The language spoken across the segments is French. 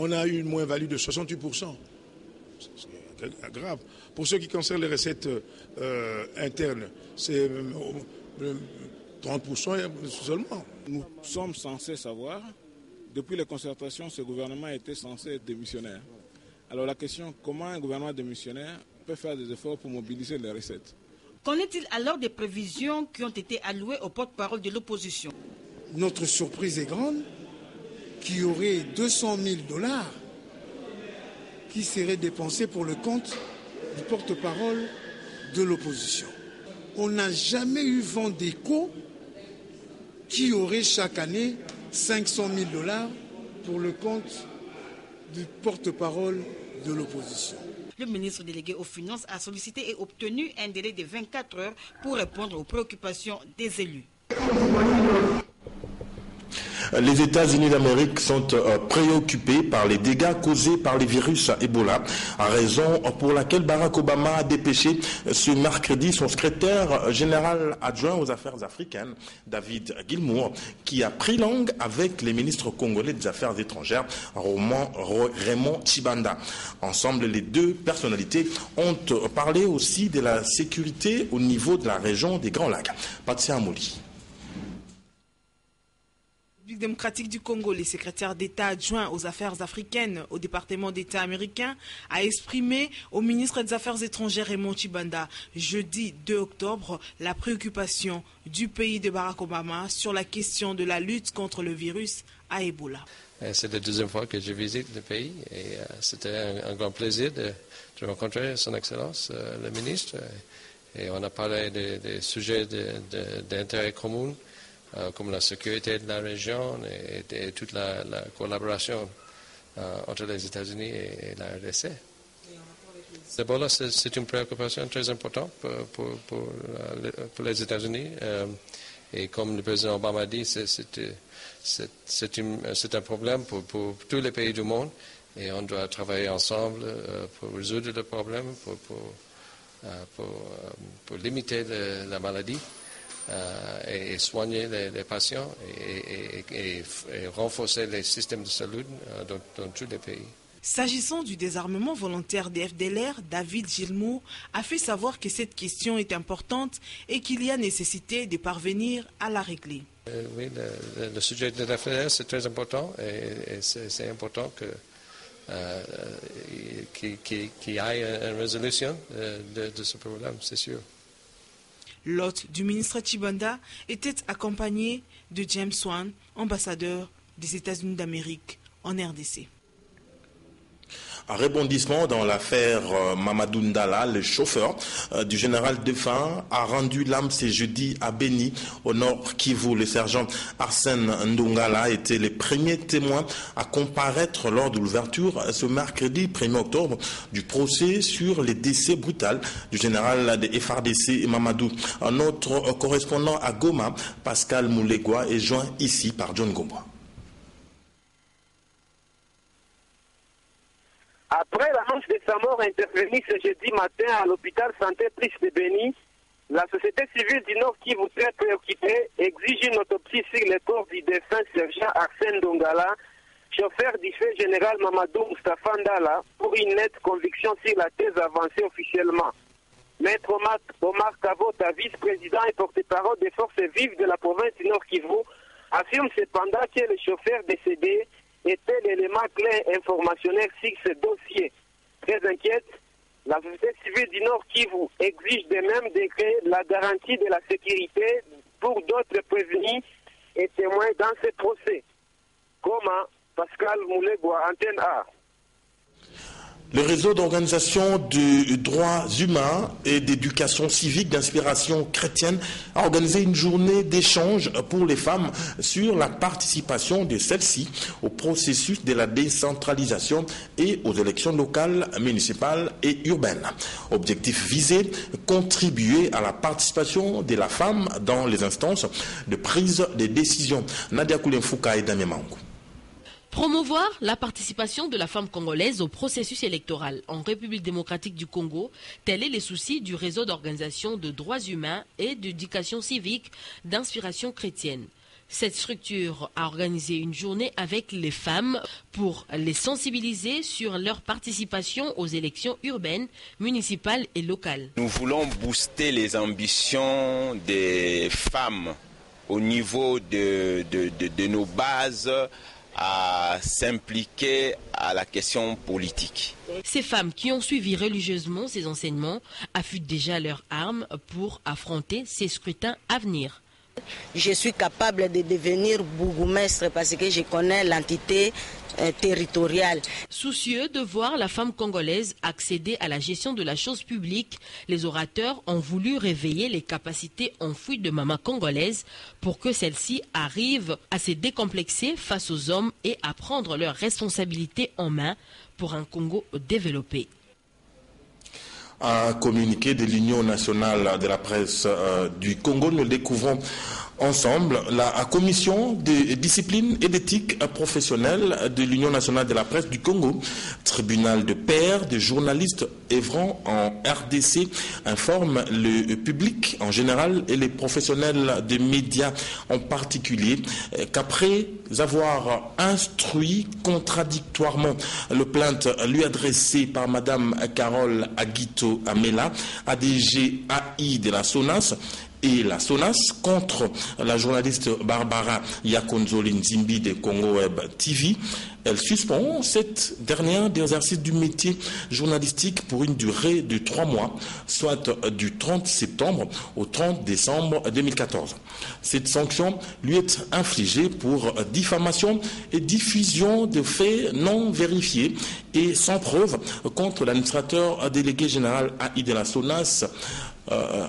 on a eu une moins-value de 68%. C'est grave. Pour ce qui concerne les recettes internes, c'est 30% seulement. Nous sommes censés savoir, depuis les concertations, ce gouvernement était censé être démissionnaire. Alors la question, comment un gouvernement démissionnaire peut faire des efforts pour mobiliser les recettes? Qu'en est-il alors des prévisions qui ont été allouées au porte-parole de l'opposition? Notre surprise est grande, qu'il y aurait 200 000 $ qui seraient dépensés pour le compte du porte-parole de l'opposition. On n'a jamais eu vent d'écho qui aurait chaque année 500 000 $ pour le compte du porte-parole de l'opposition. Le ministre délégué aux Finances a sollicité et obtenu un délai de 24 heures pour répondre aux préoccupations des élus. Les États-Unis d'Amérique sont préoccupés par les dégâts causés par le virus Ebola, raison pour laquelle Barack Obama a dépêché ce mercredi son secrétaire général adjoint aux affaires africaines, David Gilmour, qui a pris langue avec les ministres congolais des Affaires étrangères, Raymond Tshibanda. Ensemble, les deux personnalités ont parlé aussi de la sécurité au niveau de la région des Grands Lacs. Patsy Amouli. Démocratique du Congo, le secrétaire d'État adjoint aux affaires africaines au département d'État américain a exprimé au ministre des Affaires étrangères Raymond Tshibanda jeudi 2 octobre la préoccupation du pays de Barack Obama sur la question de la lutte contre le virus à Ebola. C'est la deuxième fois que je visite le pays et c'était un grand plaisir de rencontrer son Excellence le ministre et on a parlé des sujets d'intérêt commun comme la sécurité de la région et toute la collaboration entre les États-Unis et la RDC. L'Ebola, c'est une préoccupation très importante pour les États-Unis. Et comme le président Obama a dit, c'est un problème pour tous les pays du monde. Et on doit travailler ensemble pour résoudre le problème, pour limiter la maladie. Et soigner les patients et renforcer les systèmes de santé dans tous les pays. S'agissant du désarmement volontaire des FDLR, David Gilmour a fait savoir que cette question est importante et qu'il y a nécessité de parvenir à la régler. Oui, le sujet de l'FDLR c'est très important et c'est important qu'il y ait une résolution de ce problème, c'est sûr. L'hôte du ministre Tshibanda était accompagné de James Swan, ambassadeur des États-Unis d'Amérique en RDC. Un rebondissement dans l'affaire Mamadou Ndala, le chauffeur du général Defin, a rendu l'âme ce jeudi à Beni, au nord Kivu. Le sergent Arsène Ndongala était le premier témoin à comparaître lors de l'ouverture ce mercredi 1er octobre du procès sur les décès brutal du général de FARDC Mamadou. Notre correspondant à Goma, Pascal Moulegua, est joint ici par John Gomba. Après l'annonce de sa mort intervenue ce jeudi matin à l'hôpital Santé Pris de Beni, la société civile du Nord Kivu, très préoccupée, exige une autopsie sur le corps du défunt sergent Arsène Ndongala, chauffeur du fait général Mamadou Moustapha Ndala, pour une nette conviction sur la thèse avancée officiellement. Maître Omar Kavota, vice-président et porte-parole des forces vives de la province du Nord Kivu, affirme cependant que le chauffeur décédé était l'élément clé informationnel sur ce dossier. Très inquiète, la société civile du Nord Kivu exige de même décret la garantie de la sécurité pour d'autres prévenus et témoins dans ce procès. Goma, Pascal Moulegua, Antenne A. Le réseau d'organisation de droits humains et d'éducation civique d'inspiration chrétienne a organisé une journée d'échange pour les femmes sur la participation de celles-ci au processus de la décentralisation et aux élections locales, municipales et urbaines. Objectif visé, contribuer à la participation de la femme dans les instances de prise de décision. Nadia Koulenfouka et Damien Mangou. Promouvoir la participation de la femme congolaise au processus électoral en République démocratique du Congo, tel est le souci du réseau d'organisation de droits humains et d'éducation civique d'inspiration chrétienne. Cette structure a organisé une journée avec les femmes pour les sensibiliser sur leur participation aux élections urbaines, municipales et locales. Nous voulons booster les ambitions des femmes au niveau de nos bases à s'impliquer à la question politique. Ces femmes qui ont suivi religieusement ces enseignements affûtent déjà leurs armes pour affronter ces scrutins à venir. Je suis capable de devenir bourgmestre parce que je connais l'entité territoriale. Soucieux de voir la femme congolaise accéder à la gestion de la chose publique, les orateurs ont voulu réveiller les capacités enfouies de maman congolaise pour que celle-ci arrive à se décomplexer face aux hommes et à prendre leurs responsabilités en main pour un Congo développé. Un communiqué de l'Union nationale de la presse du Congo, nous découvrons ensemble la commission de discipline et d'éthique professionnelle de l'Union nationale de la presse du Congo, tribunal de pairs de journalistes œuvrant en RDC, informe le public en général et les professionnels des médias en particulier qu'après avoir instruit contradictoirement le plainte lui adressée par Madame Carole Aguito Amela, ADG AI de la SONAS, et la SONAS contre la journaliste Barbara Yakonzoli Nzimbi de Congo Web TV. Elle suspend cette dernière d'exercice du métier journalistique pour une durée de 3 mois, soit du 30 septembre au 30 décembre 2014. Cette sanction lui est infligée pour diffamation et diffusion de faits non vérifiés et sans preuve contre l'administrateur délégué général AI de la SONAS,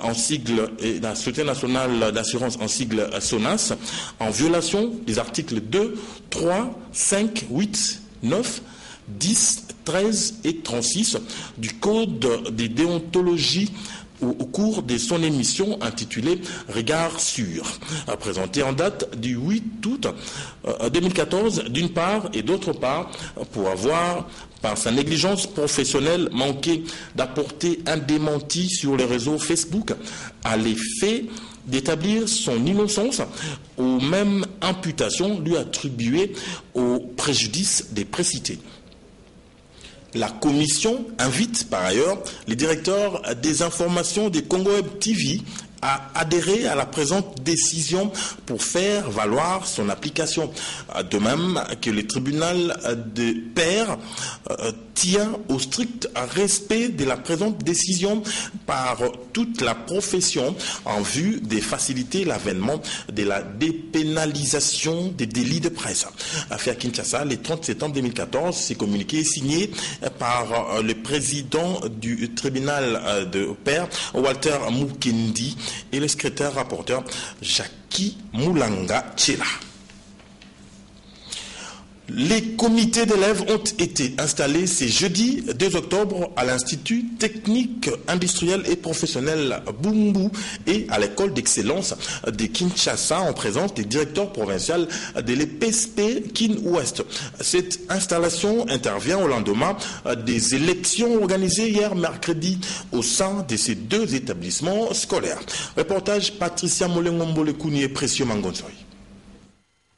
en sigle, et la Société nationale d'assurance en sigle SONAS, en violation des articles 2, 3, 5, 8, 9, 10, 13 et 36 du Code des déontologies au cours de son émission intitulée Regard sur, présentée en date du 8 août 2014 d'une part et d'autre part pour avoir par sa négligence professionnelle manqué d'apporter un démenti sur les réseaux Facebook à l'effet d'établir son innocence aux mêmes imputations lui attribuées au préjudice des précités. La commission invite par ailleurs les directeurs des informations des Congo Web TV à adhérer à la présente décision pour faire valoir son application. De même que le tribunal de pairs tient au strict respect de la présente décision par toute la profession en vue de faciliter l'avènement de la dépénalisation des délits de presse. Affaire Kinshasa, le 30 septembre 2014, c'est communiqué signé par le président du tribunal de pairs, Walter Mukendi, et le secrétaire rapporteur Jackie Moulanga Tchela. Les comités d'élèves ont été installés ce jeudi 2 octobre à l'Institut technique industriel et professionnel Bumbu et à l'école d'excellence de Kinshasa en présence du directeur provincial de l'EPSP Kin Ouest. Cette installation intervient au lendemain des élections organisées hier mercredi au sein de ces 2 établissements scolaires. Reportage Patricia Molengombo-Lekuni et Précieux Mangonsoy.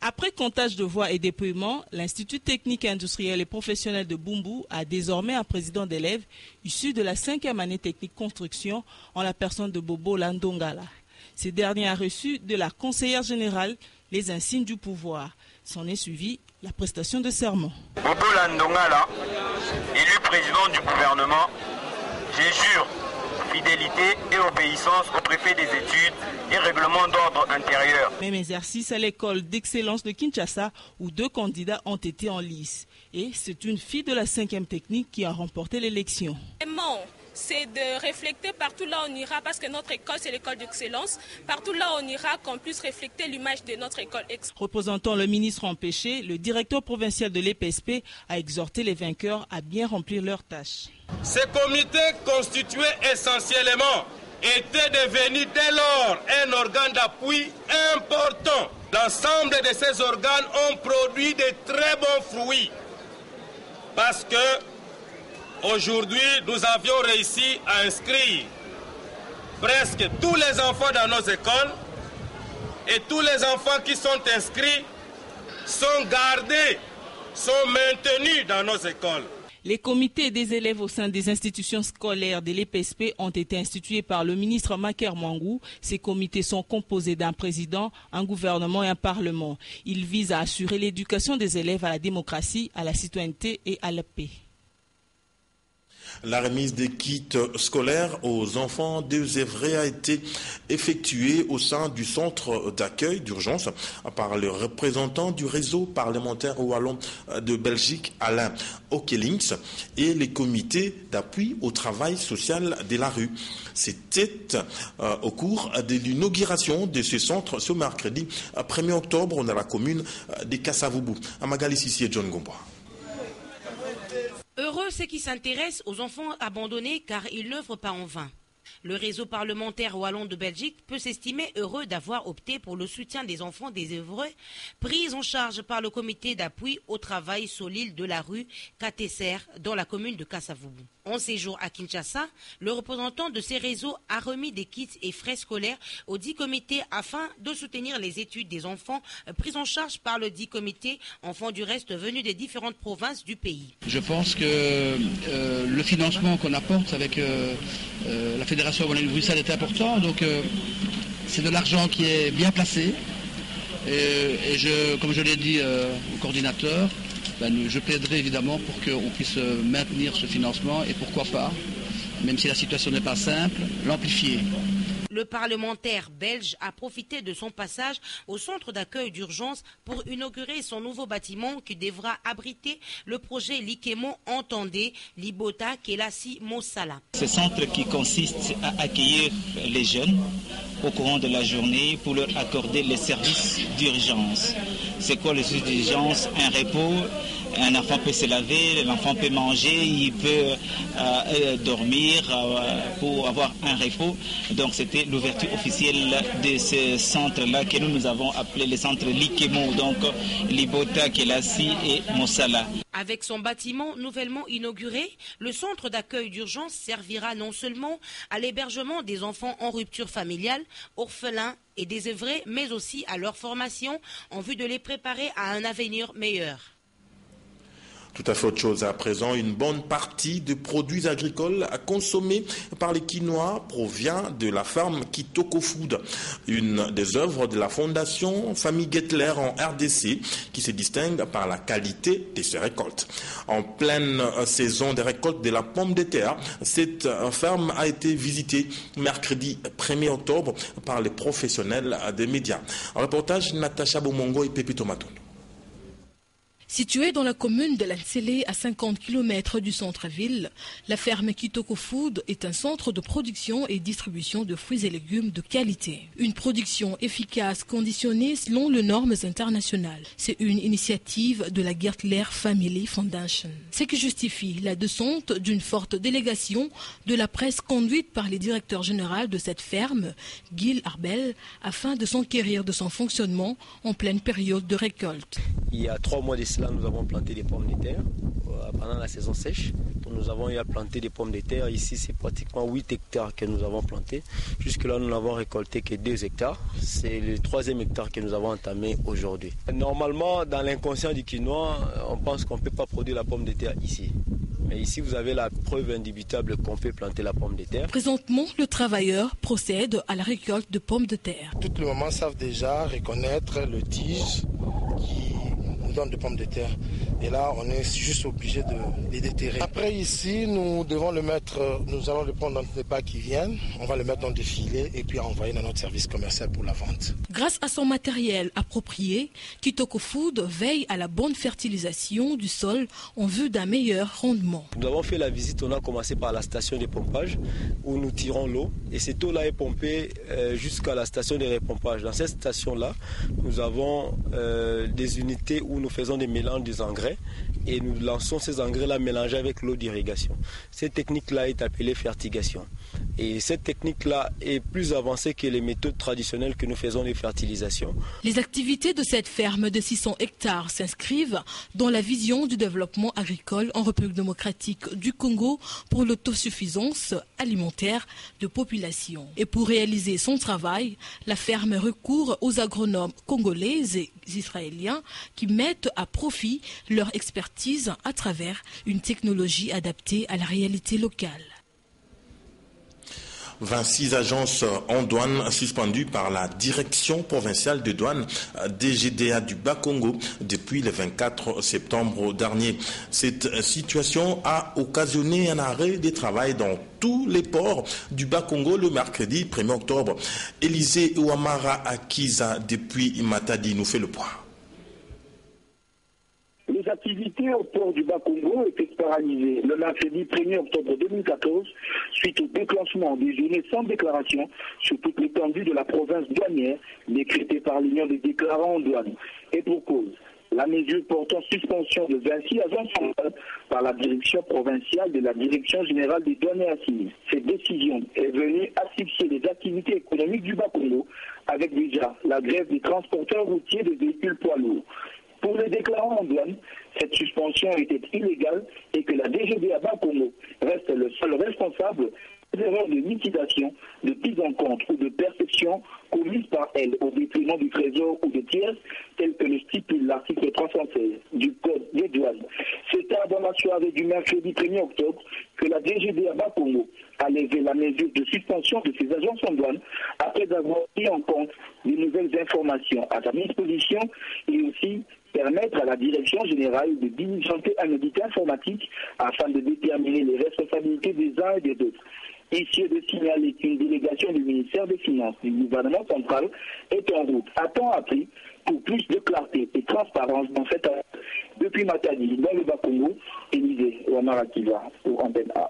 Après comptage de voix et dépouillement, l'Institut technique industriel et professionnel de Bumbu a désormais un président d'élèves issu de la 5e année technique construction en la personne de Bobo Landongala. Ce dernier a reçu de la conseillère générale les insignes du pouvoir. S'en est suivi la prestation de serment. Bobo Landongala, élu président du gouvernement, je jure fidélité et obéissance au préfet des études et règlement d'ordre intérieur. Même exercice à l'école d'excellence de Kinshasa où 2 candidats ont été en lice. Et c'est une fille de la 5e technique qui a remporté l'élection. C'est de refléter partout là où on ira, parce que notre école, c'est l'école d'excellence. Partout là où on ira, qu'on puisse refléter l'image de notre école. Représentant le ministre empêché, le directeur provincial de l'EPSP a exhorté les vainqueurs à bien remplir leurs tâches. Ce comité constitué essentiellement était devenu dès lors un organe d'appui important. L'ensemble de ces organes ont produit de très bons fruits parce que aujourd'hui, nous avions réussi à inscrire presque tous les enfants dans nos écoles Et tous les enfants qui sont inscrits sont gardés, sont maintenus dans nos écoles. Les comités des élèves au sein des institutions scolaires de l'EPSP ont été institués par le ministre Maker Mwangou. Ces comités sont composés d'un président, un gouvernement et un parlement. Ils visent à assurer l'éducation des élèves à la démocratie, à la citoyenneté et à la paix. La remise des kits scolaires aux enfants désœuvrés a été effectuée au sein du centre d'accueil d'urgence par le représentant du réseau parlementaire wallon de Belgique, Alain Okelings, et les comités d'appui au travail social de la rue. C'était au cours de l'inauguration de ce centre ce mercredi 1er octobre dans la commune de Kasavubu, à Magali Sissi et John Gomba. Heureux ceux qui s'intéressent aux enfants abandonnés car ils n'œuvrent pas en vain. Le réseau parlementaire wallon de Belgique peut s'estimer heureux d'avoir opté pour le soutien des enfants désœuvrés pris en charge par le comité d'appui au travail sur l'île de la rue Katesser dans la commune de Kasavubu. En séjour à Kinshasa, le représentant de ces réseaux a remis des kits et frais scolaires aux 10 comités afin de soutenir les études des enfants pris en charge par le 10 comité, enfants du reste venus des différentes provinces du pays. Je pense que le financement qu'on apporte avec la Fédération Wallonie-Bruxelles est important, donc c'est de l'argent qui est bien placé et comme je l'ai dit au coordinateur, je plaiderai évidemment pour qu'on puisse maintenir ce financement et pourquoi pas, même si la situation n'est pas simple, l'amplifier. Le parlementaire belge a profité de son passage au centre d'accueil d'urgence pour inaugurer son nouveau bâtiment qui devra abriter le projet Likemo Entendez Libota Kelasi Mossala. Ce centre qui consiste à accueillir les jeunes au courant de la journée pour leur accorder les services d'urgence. C'est quoi les services d'urgence? Un repos. Un enfant peut se laver, l'enfant peut manger, il peut dormir pour avoir un repos. Donc c'était l'ouverture officielle de ce centre-là que nous avons appelé le centre Likemo, donc Libota, Kelasi et Mossala. Avec son bâtiment nouvellement inauguré, le centre d'accueil d'urgence servira non seulement à l'hébergement des enfants en rupture familiale, orphelins et désœuvrés, mais aussi à leur formation en vue de les préparer à un avenir meilleur. Tout à fait autre chose à présent, une bonne partie des produits agricoles à consommer par les Quinois provient de la ferme Kitoko Food, une des œuvres de la fondation Famille Gettler en RDC qui se distingue par la qualité de ses récoltes. En pleine saison des récoltes de la pomme de terre, cette ferme a été visitée mercredi 1er octobre par les professionnels des médias. Un reportage Natacha Bomongo et Pépito Matondo. Située dans la commune de Lansele, à 50 km du centre-ville, la ferme Kitoko Food est un centre de production et distribution de fruits et légumes de qualité. Une production efficace conditionnée selon les normes internationales. C'est une initiative de la Gettler Family Foundation. Ce qui justifie la descente d'une forte délégation de la presse conduite par le directeur général de cette ferme, Gil Arbel, afin de s'enquérir de son fonctionnement en pleine période de récolte. Il y a 3 mois de cela, nous avons planté des pommes de terre pendant la saison sèche. Donc nous avons eu à planter des pommes de terre. Ici, c'est pratiquement 8 hectares que nous avons plantés. Jusque-là, nous n'avons récolté que 2 hectares. C'est le 3e hectare que nous avons entamé aujourd'hui. Normalement, dans l'inconscient du Quinois, on pense qu'on ne peut pas produire la pomme de terre ici. Mais ici, vous avez la preuve indubitable qu'on peut planter la pomme de terre. Présentement, le travailleur procède à la récolte de pommes de terre. Toutes les mamans savent déjà reconnaître le tige qui nous donne des pommes de terre. Et là, on est juste obligé de les déterrer. Après, ici, nous devons le mettre, nous allons le prendre dans les bacs qui viennent, on va le mettre dans des filets et puis envoyer dans notre service commercial pour la vente. Grâce à son matériel approprié, Kitoko Food veille à la bonne fertilisation du sol en vue d'un meilleur rendement. Nous avons fait la visite, on a commencé par la station de pompage où nous tirons l'eau et cette eau-là est pompée jusqu'à la station de repompage. Dans cette station-là, nous avons des unités où nous faisons des mélanges des engrais et nous lançons ces engrais-là mélangés avec l'eau d'irrigation. Cette technique-là est appelée fertigation. Et cette technique-là est plus avancée que les méthodes traditionnelles que nous faisons de fertilisation. Les activités de cette ferme de 600 hectares s'inscrivent dans la vision du développement agricole en République démocratique du Congo pour l'autosuffisance alimentaire de population. Et pour réaliser son travail, la ferme recourt aux agronomes congolais et israéliens qui mettent à profit leur expertise à travers une technologie adaptée à la réalité locale. 26 agences en douane suspendues par la direction provinciale de douane DGDA du Bas-Congo depuis le 24 septembre dernier. Cette situation a occasionné un arrêt des travail dans tous les ports du Bas-Congo le mercredi 1er octobre. Élisée Ouamara Akiza depuis Matadi nous fait le point. Les activités au port du Bas-Congo étaient paralysées le mercredi 1er octobre 2014 suite au déclenchement des journées sans déclaration sur toute l'étendue de la province douanière décrétée par l'Union des déclarants en douane. Et pour cause, la mesure portant suspension de 26 agents centrales par la direction provinciale de la Direction générale des douanes et assises. Cette décision est venue asphyxier les activités économiques du Bas-Congo avec déjà la grève des transporteurs routiers de véhicules poids lourds. Pour les déclarants en douane, cette suspension était illégale et que la DGDA Bas-Congo reste le seul responsable des erreurs de liquidation, de prise en compte ou de perception commises par elle au détriment du trésor ou de tiers, tel que le stipule l'article 316 du Code des douanes. C'est dans la soirée du mercredi 1er octobre que la DGDA Bas-Congo a levé la mesure de suspension de ses agences en douane après avoir pris en compte les nouvelles informations à sa disposition et aussi permettre à la Direction générale de diligenter un audit informatique afin de déterminer les responsabilités des uns et des autres. Ici de signaler qu'une délégation du ministère des Finances du gouvernement central est en route à temps appris pour plus de clarté et transparence dans cette affaire. Depuis Matadi, dans le Bas-Congo, Élisée Ouamara Akiza pour Antenne A.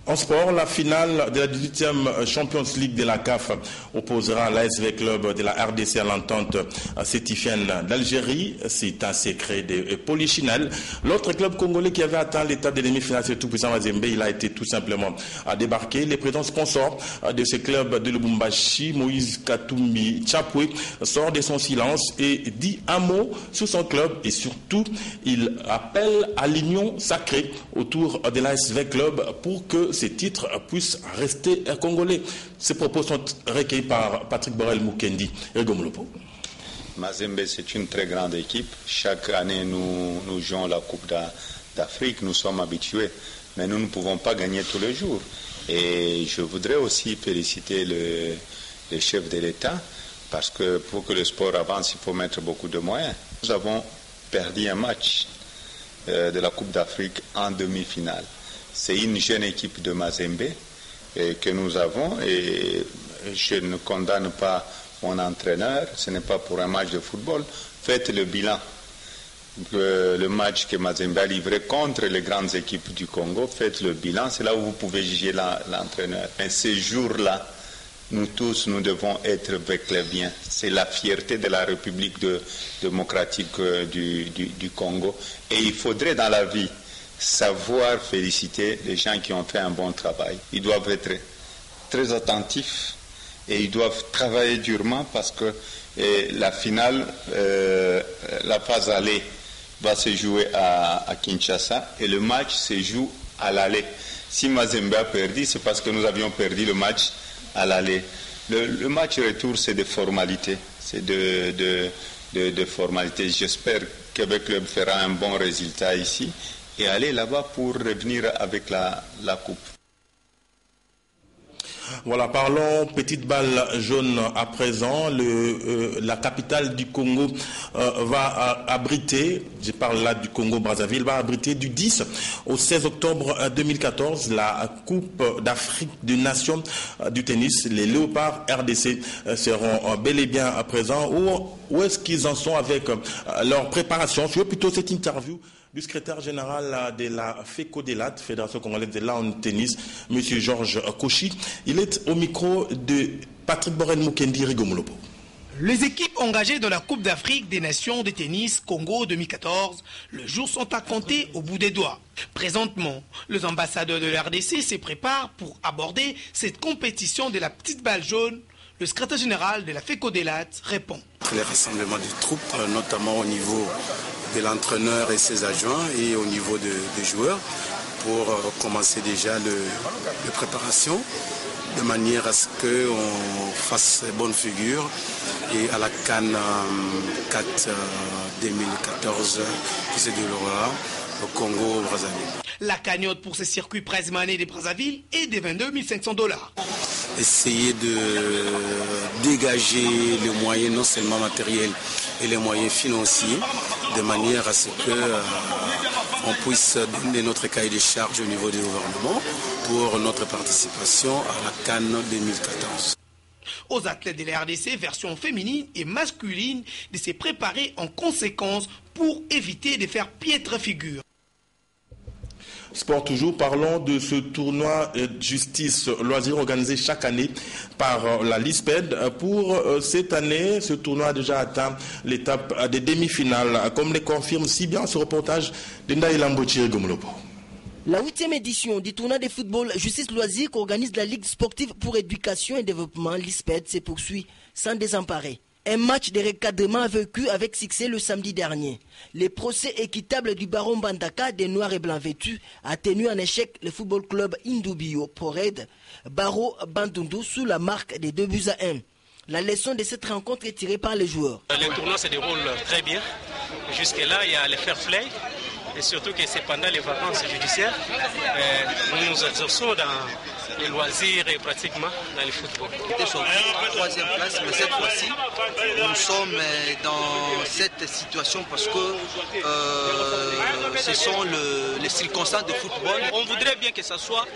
En sport, la finale de la 18e Champions League de la CAF opposera l'ASV Club de la RDC à l'entente sétifienne d'Algérie. C'est un secret de Polichinelle. L'autre club congolais qui avait atteint l'état de demi-finale, c'est tout puissant Mazembe. Il a été tout simplement débarqué. Les présidents sponsors de ce club de Lubumbashi, Moïse Katumbi Chapwe, sort de son silence et dit un mot sur son club et surtout, il appelle à l'union sacrée autour de l'ASV Club pour que ces titres puissent rester congolais. Ces propos sont recueillis par Patrick Borel Mukendi et Gomolopo. Mazembe, c'est une très grande équipe. Chaque année, nous jouons la Coupe d'Afrique. Nous sommes habitués. Mais nous ne pouvons pas gagner tous les jours. Et je voudrais aussi féliciter le chef de l'État parce que pour que le sport avance, il faut mettre beaucoup de moyens. Nous avons perdu un match de la Coupe d'Afrique en demi-finale. C'est une jeune équipe de Mazembe que nous avons et je ne condamne pas mon entraîneur, ce n'est pas pour un match de football. Faites le bilan. Le match que Mazembe a livré contre les grandes équipes du Congo, faites le bilan, c'est là où vous pouvez juger l'entraîneur. Mais ces jours-là, nous tous, nous devons être avec les biens. C'est la fierté de la République démocratique du Congo. Et il faudrait dans la vie savoir féliciter les gens qui ont fait un bon travail. Ils doivent être très attentifs et ils doivent travailler durement parce que la finale, la phase aller va se jouer à Kinshasa et le match se joue à l'aller. Si Mazembe a perdu, c'est parce que nous avions perdu le match à l'aller. Le match retour, c'est des formalités. C'est de formalités. J'espère que Québec Club fera un bon résultat ici et aller là-bas pour revenir avec la coupe. Voilà, parlons petite balle jaune à présent. La capitale du Congo va abriter, je parle là du Congo-Brazzaville, va abriter du 10 au 16 octobre 2014 la Coupe d'Afrique des Nations du tennis. Les Léopards RDC seront bel et bien présents. Où est-ce qu'ils en sont avec leur préparation? Je veux plutôt cette interview du secrétaire général de la FECODELAT, Fédération Congolaise de Lawn Tennis, M. Georges Kochi. Il est au micro de Patrick Borel Mukendi Rigomolopo. Les équipes engagées dans la Coupe d'Afrique des Nations de tennis Congo 2014, le jour sont à compter au bout des doigts. Présentement, les ambassadeurs de la RDC se préparent pour aborder cette compétition de la petite balle jaune. Le secrétaire général de la FECODELAT répond. Les rassemblements des troupes, notamment au niveau de l'entraîneur et ses adjoints et au niveau des joueurs, pour commencer déjà les préparations, de manière à ce qu'on fasse bonne figure et à la CAN 4 2014 qui se déroulera au Congo, au Brazzaville. La cagnotte pour ce circuit Prize Money de Brazzaville est de $22 500. Essayer de dégager les moyens non seulement matériels et les moyens financiers de manière à ce qu'on puisse donner notre cahier de charges au niveau du gouvernement pour notre participation à la CAN 2014. Aux athlètes de la RDC, version féminine et masculine, de se préparer en conséquence pour éviter de faire piètre figure. Sport toujours, parlons de ce tournoi justice loisirs organisé chaque année par la LISPED. Pour cette année, ce tournoi a déjà atteint l'étape des demi-finales, comme le confirme si bien ce reportage de Ndaïla Mbotier Gomolopo. La 8e édition du tournoi de football Justice Loisirs qu'organise la Ligue sportive pour éducation et développement, l'ISPED, se poursuit sans désemparer. Un match de recadrement vécu avec succès le samedi dernier. Le procès équitable du baron Bandaka des Noirs et Blancs vêtus a tenu en échec le football club Indubio Pored, Baro Bandundu sous la marque des 2-1. La leçon de cette rencontre est tirée par les joueurs. Le tournoi se déroule très bien. Jusque-là, il y a le fair play. Et surtout que c'est pendant les vacances judiciaires, nous nous exerçons dans les loisirs et pratiquement dans le football. C'était sur la 3e place, mais cette fois-ci, nous sommes dans cette situation parce que ce sont les circonstances de football. On voudrait bien que ce soit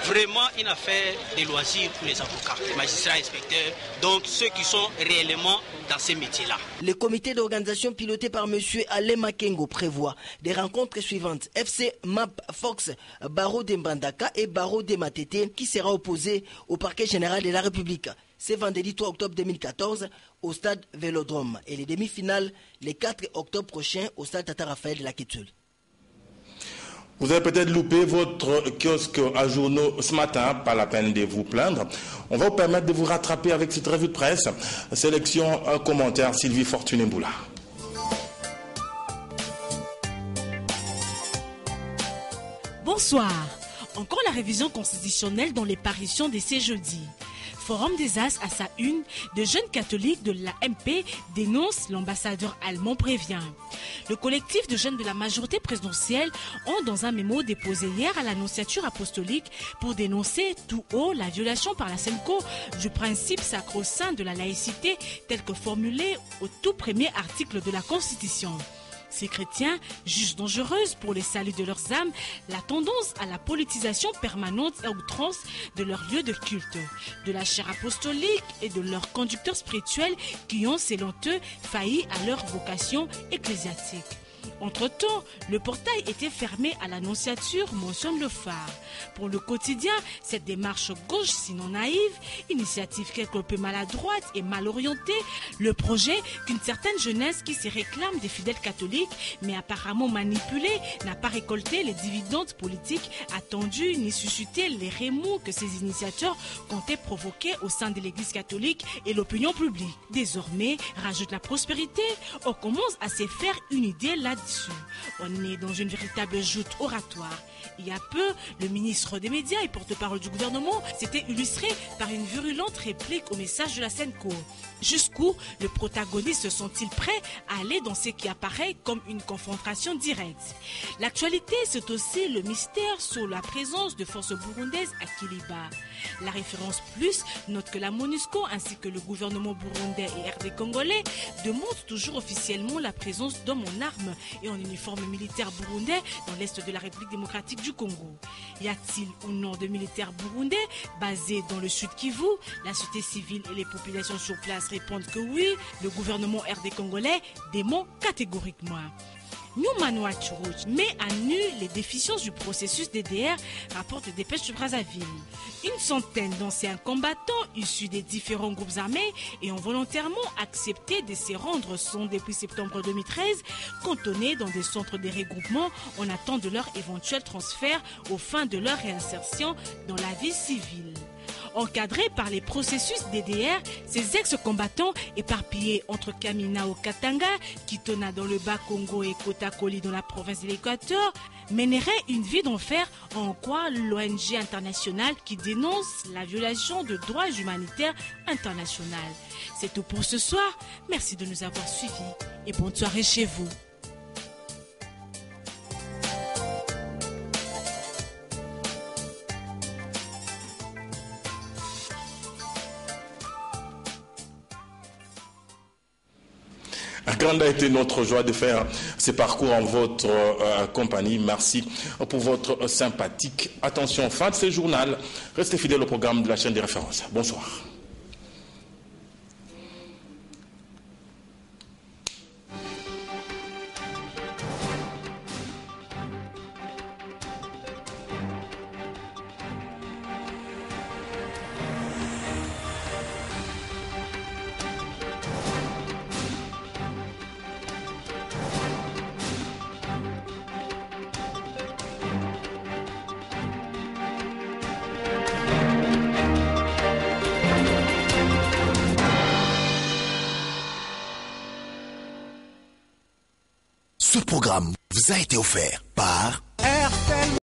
vraiment une affaire de loisirs pour les avocats, les magistrats, inspecteurs, donc ceux qui sont réellement dans ces métiers-là. Le comité d'organisation piloté par M. Alain Makengo prévoit des rencontres suivantes. FC MAP Fox, Baro de Mbandaka et Baro de Matete qui sera opposé au parquet général de la République. C'est vendredi 3 octobre 2014 au stade Vélodrome et les demi-finales le 4 octobre prochain au stade Tata Raphaël de la Quetzul. Vous avez peut-être loupé votre kiosque à journaux ce matin, pas la peine de vous plaindre. On va vous permettre de vous rattraper avec cette revue de presse. Sélection, commentaire, Sylvie Fortuné-Mboula. Bonsoir. Encore la révision constitutionnelle dans les parutions de ces jeudis. Forum des As à sa une, de jeunes catholiques de la MP dénoncent l'ambassadeur allemand prévient. Le collectif de jeunes de la majorité présidentielle ont dans un mémo déposé hier à l'annonciature apostolique pour dénoncer tout haut la violation par la SENCO du principe sacro-saint de la laïcité tel que formulé au tout premier article de la Constitution. Ces chrétiens jugent dangereuse pour les saluts de leurs âmes la tendance à la politisation permanente et outrance de leur lieu de culte, de la chaire apostolique et de leurs conducteurs spirituels qui ont, selon eux, failli à leur vocation ecclésiastique. Entre-temps, le portail était fermé à l'annonciature, mentionne le phare. Pour le quotidien, cette démarche gauche sinon naïve, initiative quelque peu maladroite et mal orientée, le projet qu'une certaine jeunesse qui se réclame des fidèles catholiques, mais apparemment manipulée, n'a pas récolté les dividendes politiques attendus ni suscité les remous que ces initiateurs comptaient provoquer au sein de l'Église catholique et l'opinion publique. Désormais, rajoute la prospérité, on commence à se faire une idée là-dessus. On est dans une véritable joute oratoire. Il y a peu, le ministre des Médias et porte-parole du gouvernement s'était illustré par une virulente réplique au message de la SENCO. Jusqu'où le protagoniste sont-ils prêts à aller dans ce qui apparaît comme une confrontation directe? L'actualité, c'est aussi le mystère sur la présence de forces burundaises à Kiliba. La référence plus note que la MONUSCO ainsi que le gouvernement burundais et RD congolais demandent toujours officiellement la présence d'hommes en armes et en uniforme militaire burundais dans l'est de la République démocratique du Congo. Y a-t-il ou non de militaires burundais basés dans le sud Kivu? La société civile et les populations sur place répondent que oui. Le gouvernement RD congolais dément catégoriquement. Newman Watch Rouge met à nu les déficiences du processus DDR, rapporte Dépêche de Brazzaville. Une centaine d'anciens combattants issus des différents groupes armés et ont volontairement accepté de se rendre sont depuis septembre 2013 cantonnés dans des centres de regroupement en attente de leur éventuel transfert aux fins de leur réinsertion dans la vie civile. Encadrés par les processus DDR, ces ex-combattants éparpillés entre Kamina au Katanga, Kitona dans le Bas-Congo et Kotakoli dans la province de l'Équateur, mèneraient une vie d'enfer, en quoi l'ONG internationale qui dénonce la violation de droits humanitaires internationaux. C'est tout pour ce soir. Merci de nous avoir suivis et bonne soirée chez vous. Grande a été notre joie de faire ce parcours en votre compagnie. Merci pour votre sympathique attention. Fin de ce journal. Restez fidèles au programme de la chaîne des références. Bonsoir. Ce programme vous a été offert par